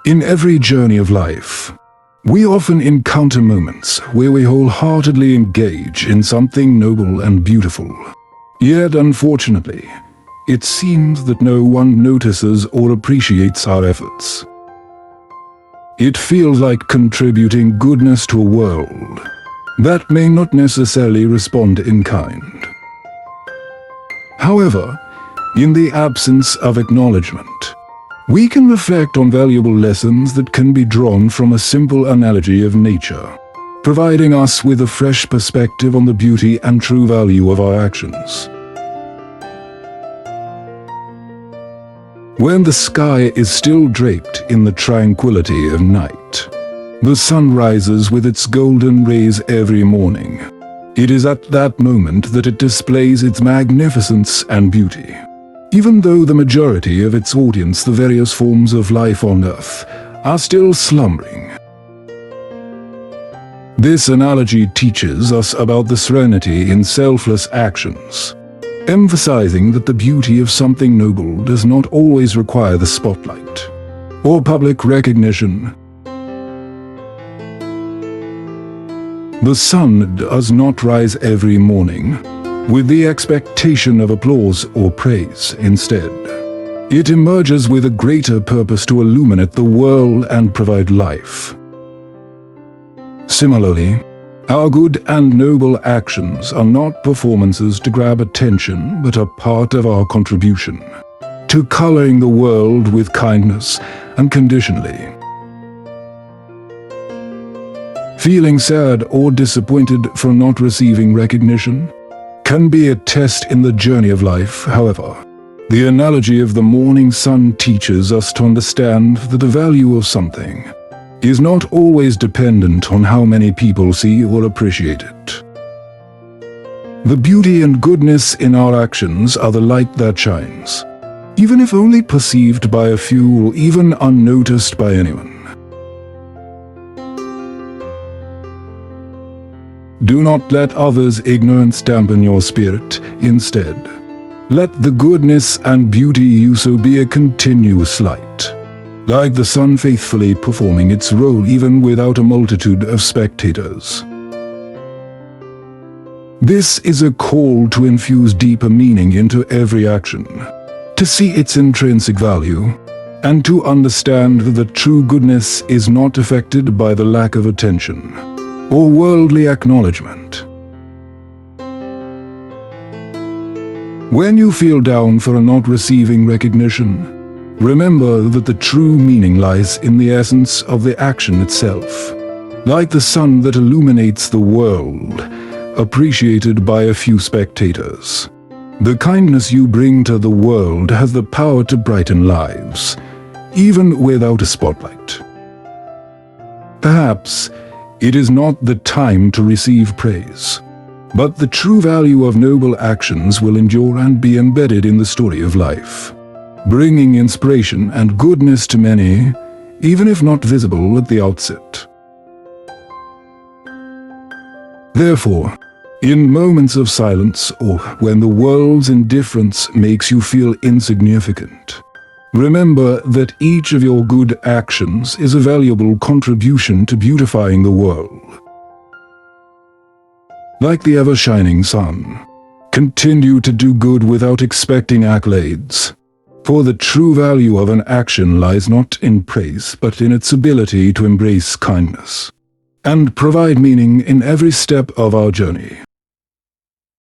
In every journey of life, we often encounter moments where we wholeheartedly engage in something noble and beautiful. Yet, unfortunately, it seems that no one notices or appreciates our efforts. It feels like contributing goodness to a world that may not necessarily respond in kind. However, in the absence of acknowledgement, we can reflect on valuable lessons that can be drawn from a simple analogy of nature, providing us with a fresh perspective on the beauty and true value of our actions. When the sky is still draped in the tranquility of night, the sun rises with its golden rays every morning. It is at that moment that it displays its magnificence and beauty. Even though the majority of its audience, the various forms of life on Earth, are still slumbering. This analogy teaches us about the serenity in selfless actions, emphasizing that the beauty of something noble does not always require the spotlight or public recognition. The sun does not rise every morning with the expectation of applause or praise. Instead, it emerges with a greater purpose to illuminate the world and provide life. Similarly, our good and noble actions are not performances to grab attention, but are part of our contribution to coloring the world with kindness unconditionally. Feeling sad or disappointed for not receiving recognition can be a test in the journey of life. However, the analogy of the morning sun teaches us to understand that the value of something is not always dependent on how many people see or appreciate it. The beauty and goodness in our actions are the light that shines, even if only perceived by a few or even unnoticed by anyone. Do not let others' ignorance dampen your spirit. Instead, let the goodness and beauty you sow be a continuous light, like the sun faithfully performing its role even without a multitude of spectators. This is a call to infuse deeper meaning into every action, to see its intrinsic value, and to understand that true goodness is not affected by the lack of attention or worldly acknowledgement. When you feel down for not receiving recognition, remember that the true meaning lies in the essence of the action itself. Like the sun that illuminates the world, appreciated by a few spectators, the kindness you bring to the world has the power to brighten lives, even without a spotlight. Perhaps it is not the time to receive praise, but the true value of noble actions will endure and be embedded in the story of life, bringing inspiration and goodness to many, even if not visible at the outset. Therefore, in moments of silence or when the world's indifference makes you feel insignificant, remember that each of your good actions is a valuable contribution to beautifying the world. Like the ever-shining sun, continue to do good without expecting accolades, for the true value of an action lies not in praise but in its ability to embrace kindness and provide meaning in every step of our journey.